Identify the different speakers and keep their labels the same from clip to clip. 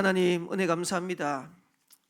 Speaker 1: 하나님 은혜 감사합니다.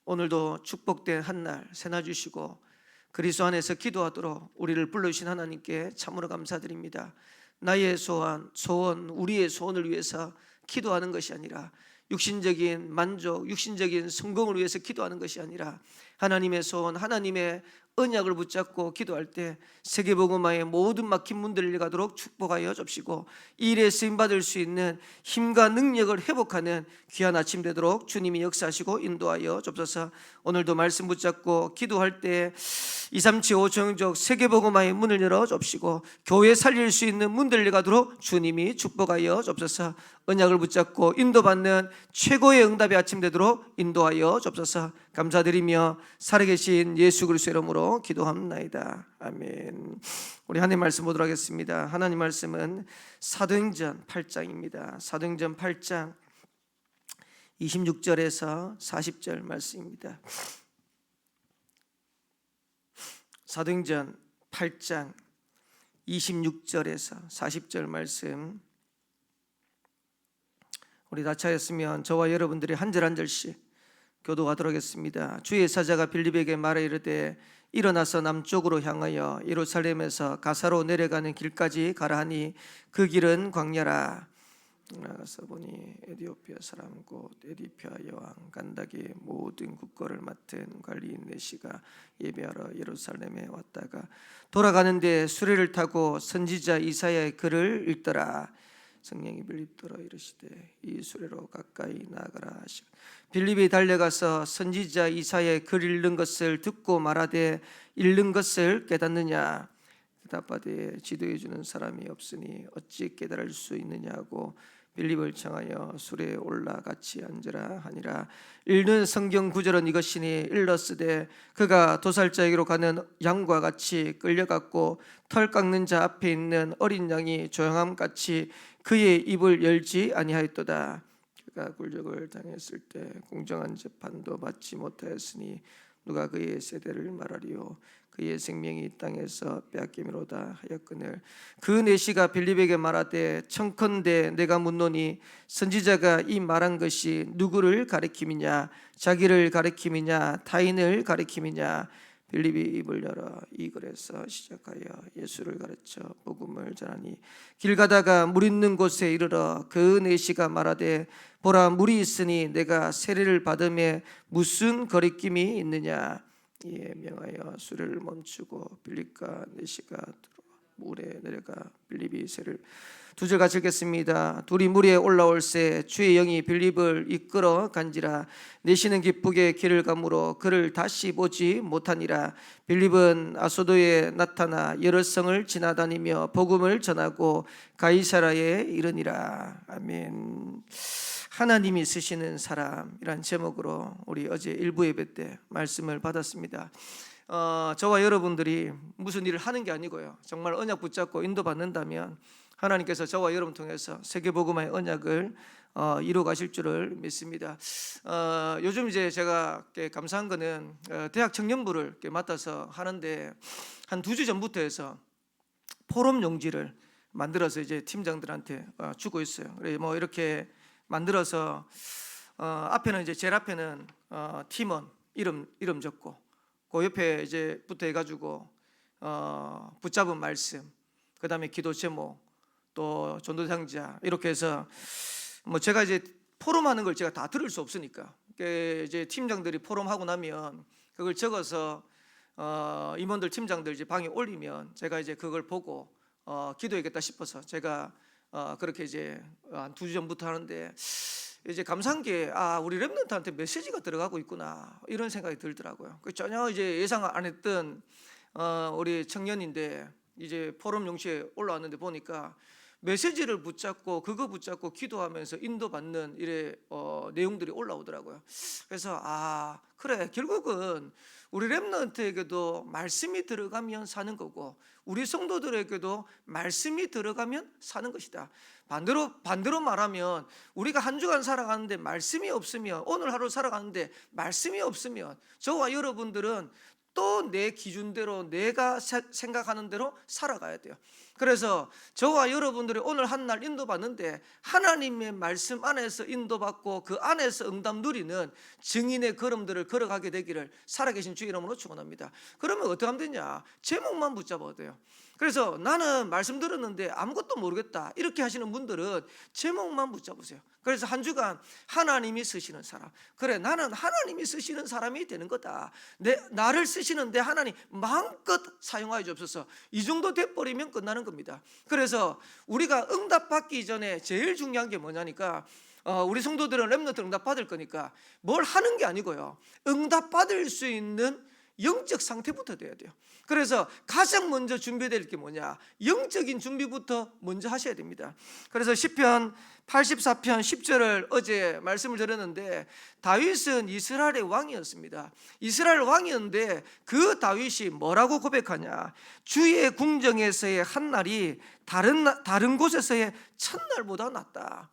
Speaker 1: 오늘도 축복된 한날 새나 주시고 그리스도 안에서 기도하도록 우리를 불러주신 하나님께 참으로 감사드립니다. 나의 소원, 우리의 소원을 위해서 기도하는 것이 아니라 육신적인 만족, 육신적인 성공을 위해서 기도하는 것이 아니라 하나님의 소원, 하나님의 언약을 붙잡고 기도할 때 세계복음화의 모든 막힌 문들을 가도록 축복하여 줍시고 이 일에 쓰임받을 수 있는 힘과 능력을 회복하는 귀한 아침 되도록 주님이 역사하시고 인도하여 줍소서. 오늘도 말씀 붙잡고 기도할 때 237 5청족 세계복음화의 문을 열어 줍시고 교회 살릴 수 있는 문들을 가도록 주님이 축복하여 줍소서. 언약을 붙잡고 인도받는 최고의 응답의 아침 되도록 인도하여 줍소서. 감사드리며 살아계신 예수 그리스도의 이름으로 기도합나이다. 아멘. 우리 하나님 말씀 보도록 하겠습니다. 하나님 말씀은 사도행전 8장입니다. 사도행전 8장 26절에서 40절 말씀입니다. 사도행전 8장 26절에서 40절 말씀, 우리 다 차였으면 저와 여러분들이 한 절 한 절씩 교도하도록 하겠습니다. 주의 사자가 빌립에게 말하 이르되 일어나서 남쪽으로 향하여 예루살렘에서 가사로 내려가는 길까지 가라 하니 그 길은 광야라. 나가서 보니 에디오피아 사람 곧 에디피아 여왕 간닥의 모든 국거를 맡은 관리인 내시가 예배하러 예루살렘에 왔다가 돌아가는데 수레를 타고 선지자 이사야의 글을 읽더라. 성령이 빌립더러 이르시되 이 수레로 가까이 나아가라 하시고 빌립이 달려가서 선지자 이사야의 글 읽는 것을 듣고 말하되 읽는 것을 깨닫느냐. 대답하되 지도해 주는 사람이 없으니 어찌 깨달을 수 있느냐고 빌립을 청하여 수레에 올라 같이 앉으라 하니라. 읽는 성경 구절은 이것이니 일러스되 그가 도살자에게로 가는 양과 같이 끌려갔고 털 깎는 자 앞에 있는 어린 양이 조용함 같이 그의 입을 열지 아니하였도다. 그가 굴욕을 당했을 때 공정한 재판도 받지 못하였으니 누가 그의 세대를 말하리요. 그의 생명이 이 땅에서 빼앗김이로다 하였거늘 그 내시가 빌립에게 말하되 청컨대 내가 묻노니 선지자가 이 말한 것이 누구를 가리킴이냐, 자기를 가리킴이냐, 타인을 가리킴이냐. 빌립이 입을 열어 이 글에서 시작하여 예수를 가르쳐 복음을 전하니 길 가다가 물 있는 곳에 이르러 그 내시가 말하되 보라 물이 있으니 내가 세례를 받음에 무슨 거리낌이 있느냐. 이에 명하여 수레를 멈추고 빌립과 내시가 들어와 물에 내려가 빌립이 세를. 두 절 같이 읽겠습니다. 둘이 물 위에 올라올새 주의 영이 빌립을 이끌어 간지라. 내시는 기쁘게 길을 가므로 그를 다시 보지 못하니라. 빌립은 아소도에 나타나 여러 성을 지나다니며 복음을 전하고 가이사라에 이르니라. 아멘. 하나님이 쓰시는 사람이란 제목으로 우리 어제 일부 예배 때 말씀을 받았습니다. 저와 여러분들이 무슨 일을 하는 게 아니고요, 정말 언약 붙잡고 인도받는다면 하나님께서 저와 여러분 통해서 세계복음화의 언약을 이루어 가실 줄을 믿습니다. 요즘 이제 제가 감사한 거는 대학 청년부를 맡아서 하는데 한 2주 전부터 해서 포럼 용지를 만들어서 이제 팀장들한테 주고 있어요. 그래서 뭐 이렇게 만들어서 앞에는 이제 제일 앞에는 팀원 이름 적고 그 옆에 이제 붙어 해가지고 붙잡은 말씀, 그 다음에 기도 제목, 또 전도상자 이렇게 해서 뭐 제가 이제 포럼하는 걸 제가 다 들을 수 없으니까 이제 팀장들이 포럼하고 나면 그걸 적어서 임원들 팀장들 이제 방에 올리면 제가 이제 그걸 보고 기도해야겠다 싶어서 제가 그렇게 이제 한 2주 전부터 하는데 이제 감사한 게 우리 랩런트한테 메시지가 들어가고 있구나 이런 생각이 들더라고요. 전혀 이제 예상 안 했던 우리 청년인데 이제 포럼 용시에 올라왔는데 보니까 메시지를 붙잡고 그거 붙잡고 기도하면서 인도받는 이래 내용들이 올라오더라고요. 그래서 그래, 결국은 우리 랩런트에게도 말씀이 들어가면 사는 거고 우리 성도들에게도 말씀이 들어가면 사는 것이다. 반대로 말하면 우리가 한 주간 살아가는데 말씀이 없으면, 오늘 하루 살아가는데 말씀이 없으면 저와 여러분들은 또 내 기준대로 내가 생각하는 대로 살아가야 돼요. 그래서 저와 여러분들이 오늘 한 날 인도받는데 하나님의 말씀 안에서 인도받고 그 안에서 응답 누리는 증인의 걸음들을 걸어가게 되기를 살아계신 주 이름으로 축원합니다. 그러면 어떻게 하면 되냐? 제목만 붙잡아도 돼요. 그래서 나는 말씀 들었는데 아무것도 모르겠다 이렇게 하시는 분들은 제목만 붙잡으세요. 그래서 한 주간 하나님이 쓰시는 사람, 그래 나는 하나님이 쓰시는 사람이 되는 거다. 나를 쓰시는데 하나님 마음껏 사용하여 주옵소서. 이 정도 돼버리면 끝나는 겁니다. 그래서 우리가 응답받기 전에 제일 중요한 게 뭐냐니까 우리 성도들은 렘넌트 응답 받을 거니까 뭘 하는 게 아니고요, 응답 받을 수 있는 영적 상태부터 돼야 돼요. 그래서 가장 먼저 준비될 게 뭐냐? 영적인 준비부터 먼저 하셔야 됩니다. 그래서 시편 84편 10절을 어제 말씀을 드렸는데, 다윗은 이스라엘의 왕이었습니다. 이스라엘 왕이었는데 그 다윗이 뭐라고 고백하냐? 주의 궁정에서의 한 날이 다른 곳에서의 첫날보다 낫다.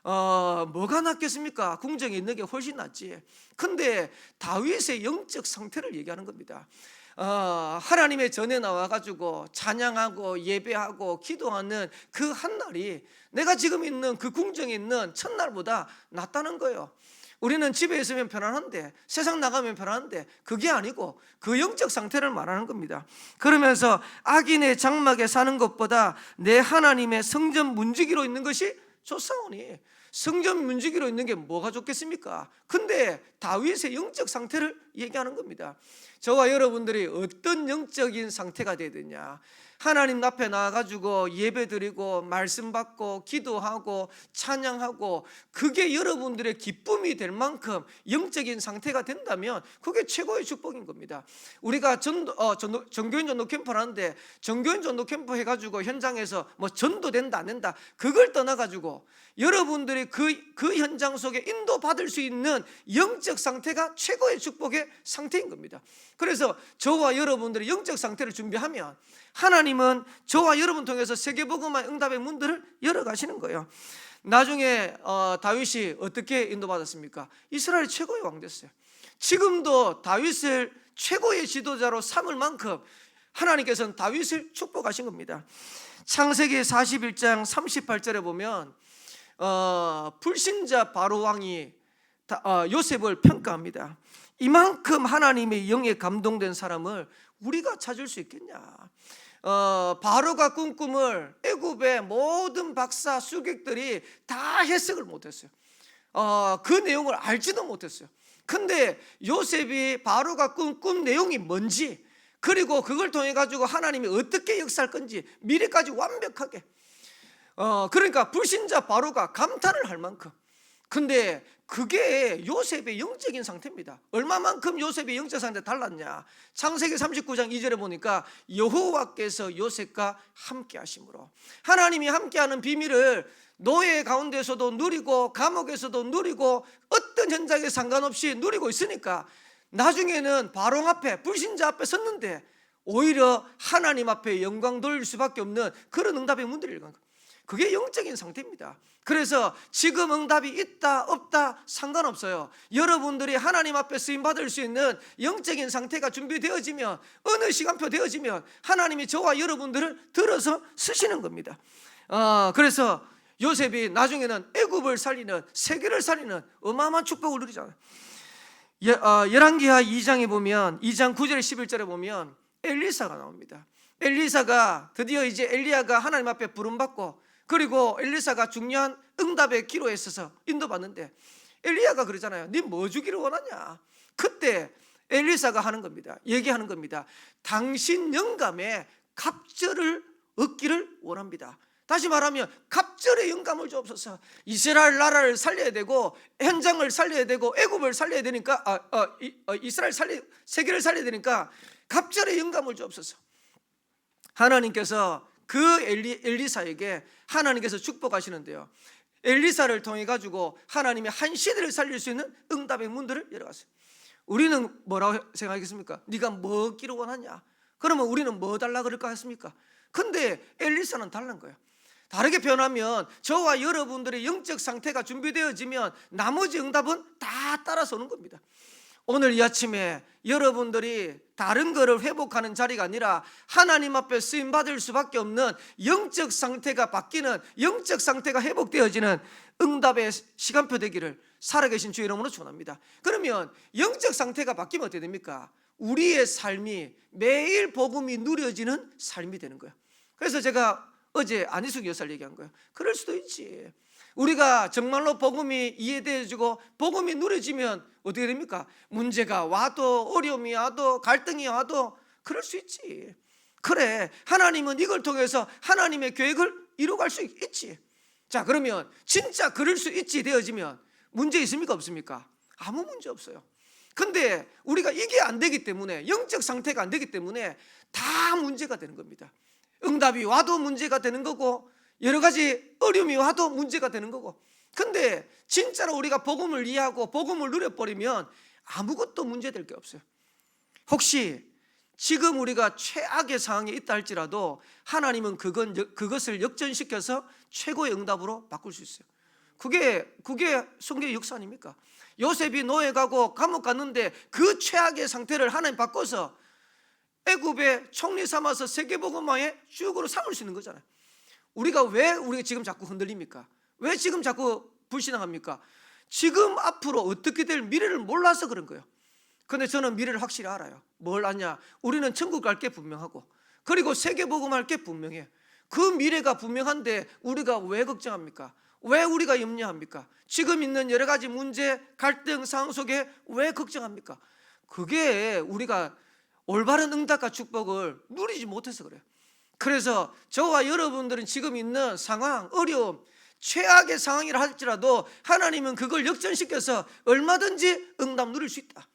Speaker 1: 뭐가 낫겠습니까? 궁정에 있는 게 훨씬 낫지. 근데 다윗의 영적 상태를 얘기하는 겁니다. 하나님의 전에 나와가지고 찬양하고 예배하고 기도하는 그 한 날이 내가 지금 있는 그 궁정에 있는 첫날보다 낫다는 거예요. 우리는 집에 있으면 편안한데, 세상 나가면 편안한데, 그게 아니고 그 영적 상태를 말하는 겁니다. 그러면서 악인의 장막에 사는 것보다 내 하나님의 성전 문지기로 있는 것이 좋사오니, 성전 문지기로 있는 게 뭐가 좋겠습니까? 근데 다윗의 영적 상태를 얘기하는 겁니다. 저와 여러분들이 어떤 영적인 상태가 돼야 되냐? 하나님 앞에 나와가지고 예배드리고 말씀 받고 기도하고 찬양하고, 그게 여러분들의 기쁨이 될 만큼 영적인 상태가 된다면 그게 최고의 축복인 겁니다. 우리가 정교인 전도 캠프를 하는데, 정교인 전도 캠프 해가지고 현장에서 뭐 전도된다 안 된다 그걸 떠나가지고 여러분들이 그 현장 속에 인도받을 수 있는 영적 상태가 최고의 축복의 상태인 겁니다. 그래서 저와 여러분들의 영적 상태를 준비하면 하나님은 저와 여러분 통해서 세계복음화의 응답의 문들을 열어가시는 거예요. 나중에 다윗이 어떻게 인도받았습니까? 이스라엘 최고의 왕 됐어요. 지금도 다윗을 최고의 지도자로 삼을 만큼 하나님께서는 다윗을 축복하신 겁니다. 창세기 41장 38절에 보면 불신자 바로 왕이 요셉을 평가합니다. 이만큼 하나님의 영에 감동된 사람을 우리가 찾을 수 있겠냐? 바로가 꾼 꿈을 애굽의 모든 박사 수객들이 다 해석을 못했어요. 그 내용을 알지도 못했어요. 근데 요셉이 바로가 꾼 꿈 내용이 뭔지, 그리고 그걸 통해 가지고 하나님이 어떻게 역사할 건지 미래까지 완벽하게, 그러니까 불신자 바로가 감탄을 할 만큼. 근데 그게 요셉의 영적인 상태입니다. 얼마만큼 요셉의 영적 상태가 달랐냐? 창세기 39장 2절에 보니까 여호와께서 요셉과 함께 하심으로, 하나님이 함께하는 비밀을 노예 가운데서도 누리고 감옥에서도 누리고 어떤 현장에 상관없이 누리고 있으니까 나중에는 바로 앞에 불신자 앞에 섰는데 오히려 하나님 앞에 영광 돌릴 수밖에 없는 그런 응답의 문들을 읽은 거예요. 그게 영적인 상태입니다. 그래서 지금 응답이 있다 없다 상관없어요. 여러분들이 하나님 앞에 쓰임받을 수 있는 영적인 상태가 준비되어지면, 어느 시간표 되어지면 하나님이 저와 여러분들을 들어서 쓰시는 겁니다. 그래서 요셉이 나중에는 애굽을 살리는, 세계를 살리는 어마어마한 축복을 누리잖아요. 열왕기하 2장에 보면 2장 9절 11절에 보면 엘리사가 나옵니다. 엘리사가 드디어 이제 엘리야가 하나님 앞에 부름받고, 그리고 엘리사가 중요한 응답의 기로에 있어서 인도받는데 엘리야가 그러잖아요. 네 뭐 주기를 원하냐? 그때 엘리사가 하는 겁니다. 얘기하는 겁니다. 당신 영감에 갑절을 얻기를 원합니다. 다시 말하면 갑절의 영감을 주옵소서. 이스라엘 나라를 살려야 되고 현장을 살려야 되고 애굽을 살려야 되니까 이스라엘 세계를 살려야 되니까 갑절의 영감을 주옵소서. 하나님께서 그 엘리사에게 하나님께서 축복하시는데요, 엘리사를 통해 가지고 하나님이 한 시대를 살릴 수 있는 응답의 문들을 열어갔어요. 우리는 뭐라고 생각하겠습니까? 네가 뭐 얻기를 원하냐? 그러면 우리는 뭐 달라 그럴까 했습니까? 근데 엘리사는 다른 거예요. 다르게 표현하면 저와 여러분들의 영적 상태가 준비되어지면 나머지 응답은 다 따라서 오는 겁니다. 오늘 이 아침에 여러분들이 다른 거를 회복하는 자리가 아니라 하나님 앞에 쓰임받을 수밖에 없는 영적 상태가 바뀌는, 영적 상태가 회복되어지는 응답의 시간표 되기를 살아계신 주 이름으로 축원합니다. 그러면 영적 상태가 바뀌면 어떻게 됩니까? 우리의 삶이 매일 복음이 누려지는 삶이 되는 거예요. 그래서 제가 어제 안희숙 여사를 얘기한 거예요. 그럴 수도 있지. 우리가 정말로 복음이 이해되어지고 복음이 누려지면 어떻게 됩니까? 문제가 와도, 어려움이 와도, 갈등이 와도 그럴 수 있지. 그래, 하나님은 이걸 통해서 하나님의 계획을 이루어갈 수 있지. 자, 그러면 진짜 그럴 수 있지 되어지면 문제 있습니까? 없습니까? 아무 문제 없어요. 근데 우리가 이게 안 되기 때문에, 영적 상태가 안 되기 때문에 다 문제가 되는 겁니다. 응답이 와도 문제가 되는 거고, 여러 가지 어려움이 와도 문제가 되는 거고. 근데 진짜로 우리가 복음을 이해하고 복음을 누려버리면 아무것도 문제될 게 없어요. 혹시 지금 우리가 최악의 상황에 있다 할지라도 하나님은 그것을 역전시켜서 최고의 응답으로 바꿀 수 있어요. 그게 성경의 역사 아닙니까? 요셉이 노예 가고 감옥 갔는데 그 최악의 상태를 하나님 바꿔서 애굽의 총리 삼아서 세계복음화의 주역으로 삼을 수 있는 거잖아요. 우리가 지금 자꾸 흔들립니까? 왜 지금 자꾸 불신앙합니까? 지금 앞으로 어떻게 될 미래를 몰라서 그런 거예요. 근데 저는 미래를 확실히 알아요. 뭘 아냐? 우리는 천국 갈 게 분명하고, 그리고 세계복음할 게 분명해. 그 미래가 분명한데 우리가 왜 걱정합니까? 왜 우리가 염려합니까? 지금 있는 여러 가지 문제, 갈등 상황 속에 왜 걱정합니까? 그게 우리가 올바른 응답과 축복을 누리지 못해서 그래요. 그래서 저와 여러분들은 지금 있는 상황, 어려움, 최악의 상황이라 할지라도 하나님은 그걸 역전시켜서 얼마든지 응답 누릴 수 있다.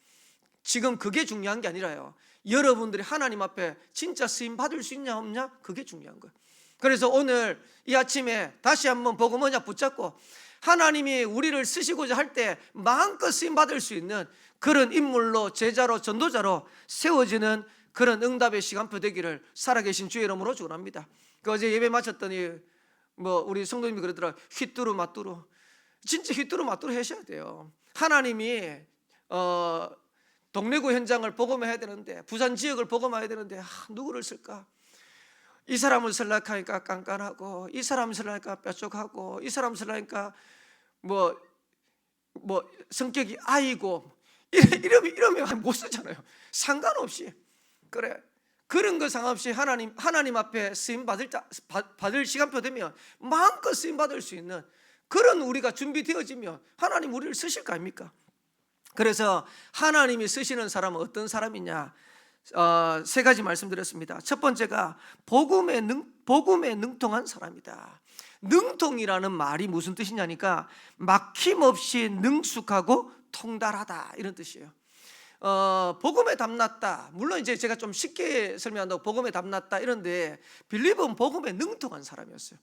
Speaker 1: 지금 그게 중요한 게 아니라요, 여러분들이 하나님 앞에 진짜 쓰임 받을 수 있냐 없냐, 그게 중요한 거예요. 그래서 오늘 이 아침에 다시 한번 복음 언약 붙잡고 하나님이 우리를 쓰시고자 할 때 마음껏 쓰임 받을 수 있는 그런 인물로, 제자로, 전도자로 세워지는 그런 응답의 시간표 되기를 살아계신 주의 이름으로 축원합니다. 어제 예배 마쳤더니 우리 성도님이 그러더라. 휘뚜루 마뚜루. 진짜 휘뚜루 마뚜루 하셔야 돼요. 하나님이 동래구 현장을 복음해야 되는데, 부산 지역을 복음해야 되는데 누구를 쓸까? 이 사람을 쓰려니까 깐깐하고, 이 사람을 쓰려니까 뾰족하고, 이 사람을 쓰려니까 성격이 아이고, 이러면 못 쓰잖아요. 상관없이. 그래, 그런 거 상관없이 하나님 앞에 쓰임 받을 시간표 되면 마음껏 쓰임 받을 수 있는 그런 우리가 준비되어지면 하나님 우리를 쓰실 거 아닙니까? 그래서 하나님이 쓰시는 사람은 어떤 사람이냐, 세 가지 말씀드렸습니다. 첫 번째가 복음에 능통한 사람이다. 능통이라는 말이 무슨 뜻이냐니까 막힘없이 능숙하고 통달하다, 이런 뜻이에요. 복음에 담났다. 물론 이제 제가 좀 쉽게 설명한다고 복음에 담났다 이런데, 빌립은 복음에 능통한 사람이었어요.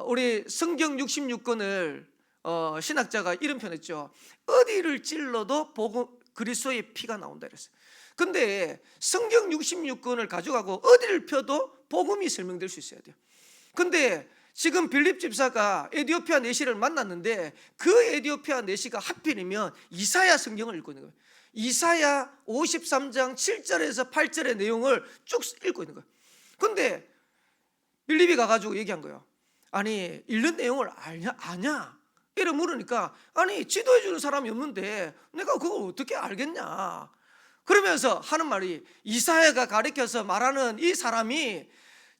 Speaker 1: 우리 성경 66권을 신학자가 이런 표현했죠. 어디를 찔러도 그리스도의 피가 나온다 그랬어요. 근데 성경 66권을 가져가고 어디를 펴도 복음이 설명될 수 있어야 돼요. 근데 지금 빌립 집사가 에디오피아 내시를 만났는데 그 에디오피아 내시가 하필이면 이사야 성경을 읽고 있는 거예요. 이사야 53장 7절에서 8절의 내용을 쭉 읽고 있는 거예요. 근데 빌립이 가가지고 얘기한 거예요. 아니, 읽는 내용을 아냐? 이래 물으니까, 아니, 지도해 주는 사람이 없는데 내가 그걸 어떻게 알겠냐? 그러면서 하는 말이, 이사야가 가르쳐서 말하는 이 사람이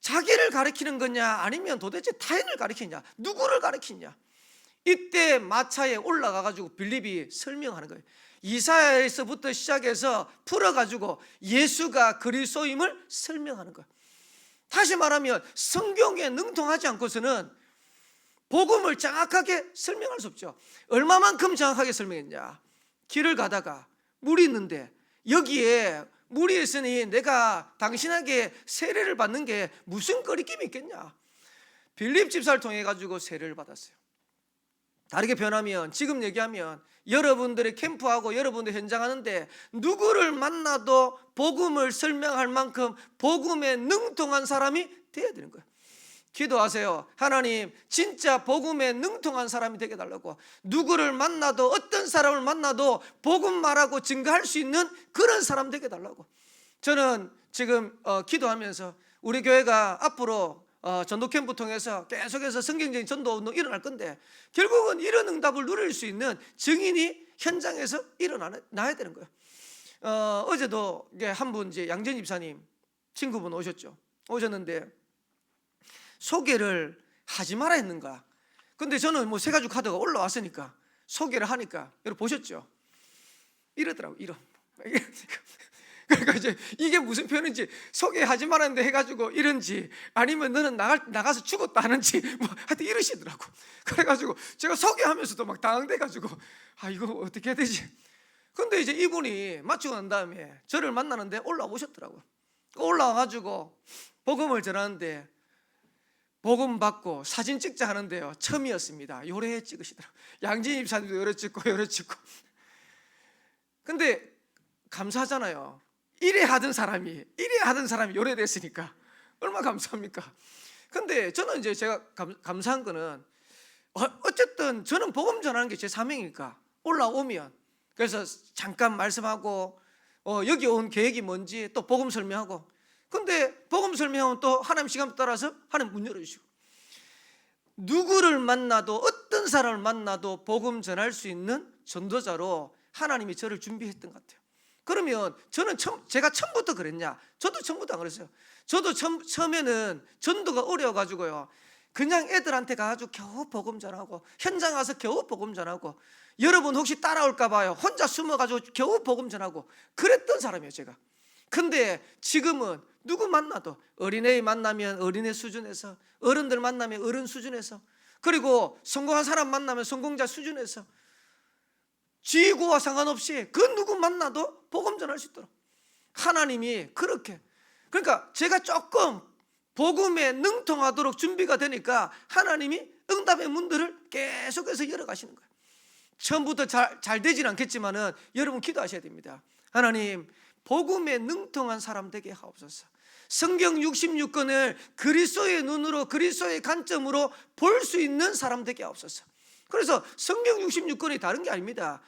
Speaker 1: 자기를 가리키는 거냐, 아니면 도대체 타인을 가리키냐, 누구를 가리키냐? 이때 마차에 올라가가지고 빌립이 설명하는 거예요. 이사야에서부터 시작해서 풀어가지고 예수가 그리스도임을 설명하는 거예요. 다시 말하면 성경에 능통하지 않고서는 복음을 정확하게 설명할 수 없죠. 얼마만큼 정확하게 설명했냐? 길을 가다가 물이 있는데 여기에 물이 있으니 내가 당신에게 세례를 받는 게 무슨 거리낌이 있겠냐? 빌립 집사를 통해 가지고 세례를 받았어요. 다르게 변하면, 지금 얘기하면 여러분들의 캠프하고 여러분들 현장하는데 누구를 만나도 복음을 설명할 만큼 복음에 능통한 사람이 돼야 되는 거예요. 기도하세요. 하나님, 진짜 복음에 능통한 사람이 되게 달라고. 누구를 만나도, 어떤 사람을 만나도 복음 말하고 증거할 수 있는 그런 사람 되게 달라고. 저는 지금 기도하면서 우리 교회가 앞으로 전도 캠프 통해서 계속해서 성경적인 전도 운동 일어날 건데, 결국은 이런 응답을 누릴 수 있는 증인이 현장에서 일어나야 되는 거예요. 어제도 한 분, 이제 양전 집사님 친구분 오셨는데 소개를 하지 말아 했는가. 근데 저는 뭐 세 가지 카드가 올라왔으니까 소개를 하니까, 여러분 보셨죠? 이러더라고, 이런. 그러니까 이제 이게 무슨 표현인지, 소개하지 말았는데 해가지고 이런지, 아니면 너는 나가서 죽었다 하는지, 뭐 하여튼 이러시더라고. 그래가지고 제가 소개하면서도 막 당황돼가지고, 이거 어떻게 해야 되지? 근데 이제 이분이 마치고 난 다음에 저를 만나는데 올라오셨더라고요. 올라와가지고 복음을 전하는데, 복음 받고 사진 찍자 하는데요, 처음이었습니다. 요래 찍으시더라고요. 양진 입사님도 요래 찍고 요래 찍고. 근데 감사하잖아요. 이래 하던 사람이 요래 됐으니까 얼마나 감사합니까? 근데 저는 이제 제가 감사한 거는, 어쨌든 저는 복음 전하는 게 제 사명이니까 올라오면, 그래서 잠깐 말씀하고 여기 온 계획이 뭔지 또 복음 설명하고. 근데 복음 설명하면 또 하나님 시간 따라서 하나님 문 열어주시고, 누구를 만나도, 어떤 사람을 만나도 복음 전할 수 있는 전도자로 하나님이 저를 준비했던 것 같아요. 그러면 저는 제가 처음부터 그랬냐? 저도 처음부터 안 그랬어요. 저도 처음에는 전도가 어려워가지고요, 그냥 애들한테 가가지고 겨우 복음 전하고, 현장 가서 겨우 복음 전하고, 여러분 혹시 따라올까 봐요, 혼자 숨어가지고 겨우 복음 전하고 그랬던 사람이에요, 제가. 근데 지금은 누구 만나도, 어린애 만나면 어린애 수준에서, 어른들 만나면 어른 수준에서, 그리고 성공한 사람 만나면 성공자 수준에서, 지구와 상관없이 그 누구 만나도 복음 전할 수 있도록 하나님이 그렇게. 그러니까 제가 조금 복음에 능통하도록 준비가 되니까 하나님이 응답의 문들을 계속해서 열어가시는 거예요. 처음부터 잘 되진 않겠지만은 여러분 기도하셔야 됩니다. 하나님, 복음에 능통한 사람 되게 하옵소서. 성경 66권을 그리스도의 눈으로, 그리스도의 관점으로 볼 수 있는 사람 되게 하옵소서. 그래서 성경 66권이 다른 게 아닙니다.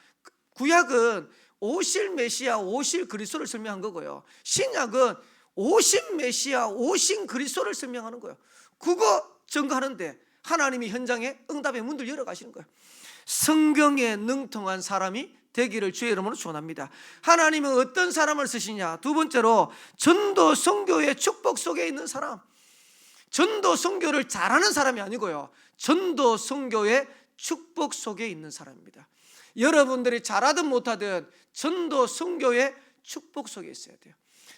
Speaker 1: 구약은 오실 메시아, 오실 그리스도를 설명한 거고요, 신약은 오신 메시아, 오신 그리스도를 설명하는 거예요. 그거 증거하는데 하나님이 현장에 응답의 문들 열어가시는 거예요. 성경에 능통한 사람이 되기를 주의 이름으로 축원합니다. 하나님은 어떤 사람을 쓰시냐? 두 번째로, 전도 선교의 축복 속에 있는 사람. 전도 선교를 잘하는 사람이 아니고요, 전도 선교의 축복 속에 있는 사람입니다. 여러분들이 잘하든 못하든 전도 선교의 축복 속에 있어야 돼요.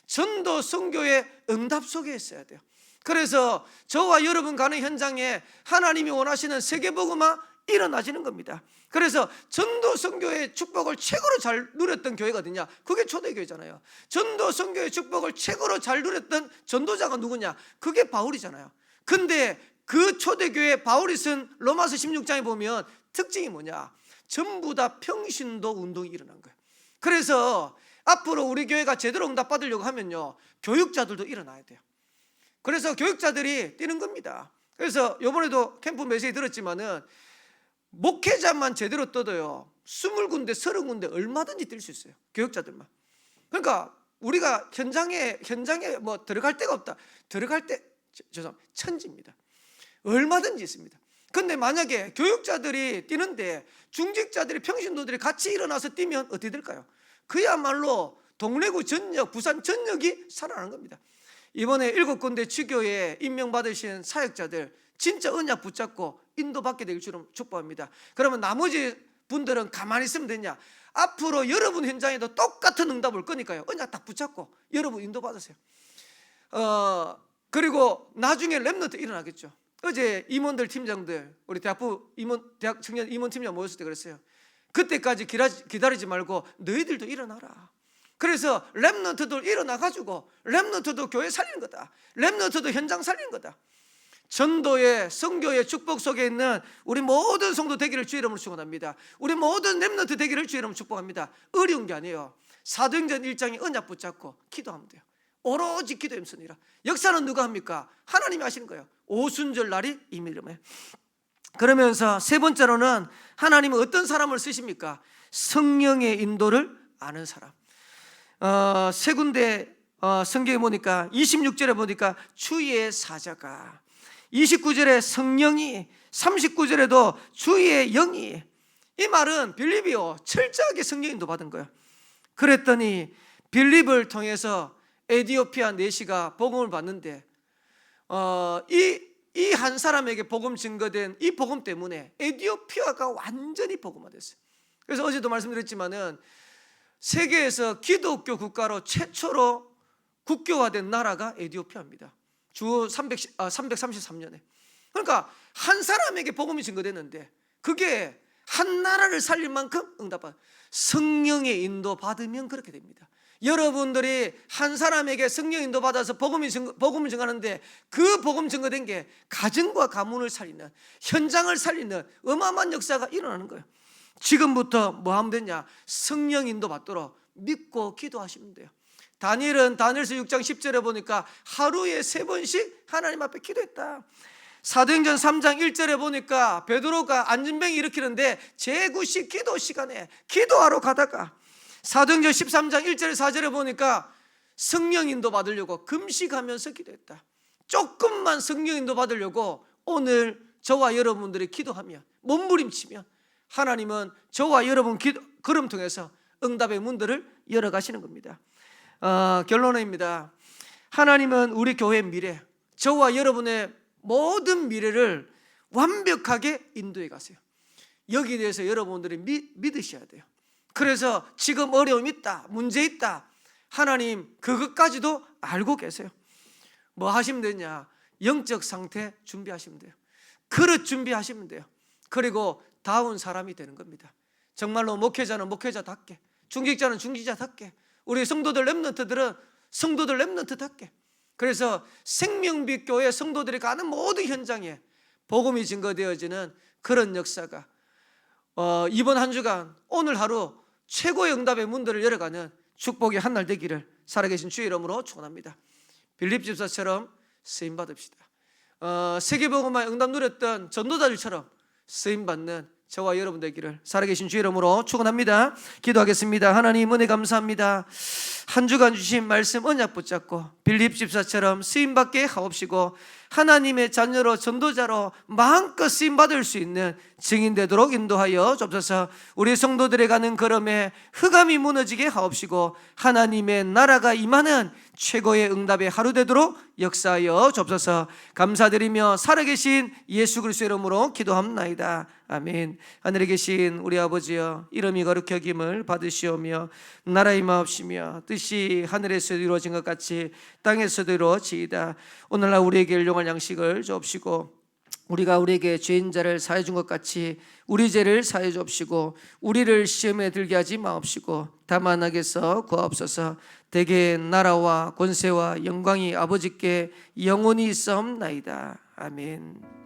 Speaker 1: 전도 선교의 응답 속에 있어야 돼요. 그래서 저와 여러분 가는 현장에 하나님이 원하시는 세계복음화 일어나지는 겁니다. 그래서 전도 선교의 축복을 최고로 잘 누렸던 교회가 어디냐? 그게 초대교회잖아요. 전도 선교의 축복을 최고로 잘 누렸던 전도자가 누구냐? 그게 바울이잖아요. 근데 그 초대교회 바울이 쓴 로마서 16장에 보면 특징이 뭐냐? 전부 다 평신도 운동이 일어난 거예요. 그래서 앞으로 우리 교회가 제대로 응답받으려고 하면요, 교육자들도 일어나야 돼요. 그래서 교육자들이 뛰는 겁니다. 그래서 이번에도 캠프 메시지 들었지만은, 목회자만 제대로 떠도요 20군데 30군데 얼마든지 뛸 수 있어요, 교육자들만. 그러니까 우리가 현장에 뭐 들어갈 데가 없다. 들어갈 때 죄송합니다, 천지입니다. 얼마든지 있습니다. 근데 만약에 교육자들이 뛰는데 중직자들이, 평신도들이 같이 일어나서 뛰면 어떻게 될까요? 그야말로 동래구 전역, 부산 전역이 살아나는 겁니다. 이번에 7군데 지교에 임명받으신 사역자들 진짜 언약 붙잡고 인도받게 되길 주로 축복합니다. 그러면 나머지 분들은 가만히 있으면 되냐? 앞으로 여러분 현장에도 똑같은 응답 올 거니까요, 언약 딱 붙잡고 여러분 인도받으세요. 그리고 나중에 렘넌트 일어나겠죠. 어제 임원들 팀장들, 우리 대학 청년 임원 팀장 모였을 때 그랬어요. 그때까지 기다리지 말고 너희들도 일어나라. 그래서 렘넌트도 일어나가지고, 렘넌트도 교회 살리는 거다, 렘넌트도 현장 살리는 거다. 전도의 선교의 축복 속에 있는 우리 모든 성도 되기를 주의 이름으로 축원합니다. 우리 모든 렘넌트 되기를 주의 이름으로 축복합니다. 어려운 게 아니에요. 사도행전 1장에 언약 붙잡고 기도하면 돼요. 오로지 기도에 힘쓰니라. 역사는 누가 합니까? 하나님이 하시는 거예요. 오순절 날이 이미름에. 그러면서 세 번째로는 하나님은 어떤 사람을 쓰십니까? 성령의 인도를 아는 사람. 세 군데 성경에 보니까 26절에 보니까 주의 사자가, 29절에 성령이, 39절에도 주의 영이. 이 말은 빌립이요 철저하게 성령 인도 받은 거예요. 그랬더니 빌립을 통해서 에디오피아 내시가 복음을 받는데 이 한 사람에게 복음 증거된 이 복음 때문에 에디오피아가 완전히 복음화됐어요. 그래서 어제도 말씀드렸지만은 세계에서 기독교 국가로 최초로 국교화된 나라가 에디오피아입니다. 주 333년에. 그러니까 한 사람에게 복음이 증거됐는데 그게 한 나라를 살릴 만큼 응답받아. 성령의 인도 받으면 그렇게 됩니다. 여러분들이 한 사람에게 성령 인도 받아서 복음을 증거하는데 그 복음 증거된 게 가정과 가문을 살리는, 현장을 살리는 어마어마한 역사가 일어나는 거예요. 지금부터 뭐 하면 되냐? 성령 인도 받도록 믿고 기도하시면 돼요. 다니엘은 다니엘서 6장 10절에 보니까 하루에 3번씩 하나님 앞에 기도했다. 사도행전 3장 1절에 보니까 베드로가 안전병이 일으키는데 제9식 기도 시간에 기도하러 가다가 사도행전 13장 1절 4절에 보니까 성령 인도 받으려고 금식하면서 기도했다. 조금만 성령 인도 받으려고 오늘 저와 여러분들이 기도하며 몸부림치면 하나님은 저와 여러분 걸음 통해서 응답의 문들을 열어가시는 겁니다. 결론입니다. 하나님은 우리 교회의 미래, 저와 여러분의 모든 미래를 완벽하게 인도해 가세요. 여기에 대해서 여러분들이 믿으셔야 돼요. 그래서 지금 어려움이 있다, 문제 있다, 하나님 그것까지도 알고 계세요. 뭐 하시면 되냐? 영적 상태 준비하시면 돼요. 그릇 준비하시면 돼요. 그리고 다운 사람이 되는 겁니다. 정말로 목회자는 목회자답게, 중직자는 중직자답게, 우리 성도들 렘넌트들은 성도들 렘넌트답게. 그래서 생명빛 교회 성도들이 가는 모든 현장에 복음이 증거되어지는 그런 역사가 이번 한 주간 오늘 하루 최고의 응답의 문들을 열어가는 축복의 한 날 되기를 살아계신 주의 이름으로 축원합니다. 빌립 집사처럼 쓰임받읍시다. 세계복음화에 응답 누렸던 전도자들처럼 쓰임받는 저와 여러분 되기를 살아계신 주의 이름으로 축원합니다. 기도하겠습니다. 하나님 은혜 감사합니다. 한 주간 주신 말씀 언약 붙잡고 빌립 집사처럼 쓰임받게 하옵시고 하나님의 자녀로 전도자로 마음껏 쓰임받을 수 있는 증인 되도록 인도하여 주옵소서. 우리 성도들의 가는 걸음에 흑암이 무너지게 하옵시고 하나님의 나라가 임하는 최고의 응답의 하루 되도록 역사하여 주옵소서. 감사드리며 살아계신 예수 그리스도의 이름으로 기도합나이다. 아멘. 하늘에 계신 우리 아버지여, 이름이 거룩히 여김을 받으시오며 나라의 마옵시며 뜻이 하늘에서 이루어진 것 같이 땅에서도 이루어지이다. 오늘날 우리에게 일용할 양식을 주옵시고 우리가 우리에게 죄인 자를 사해 준 것 같이 우리 죄를 사해 주옵시고 우리를 시험에 들게 하지 마옵시고 다만 악에서 구하옵소서. 대개 나라와 권세와 영광이 아버지께 영원히 있사옵나이다. 아멘.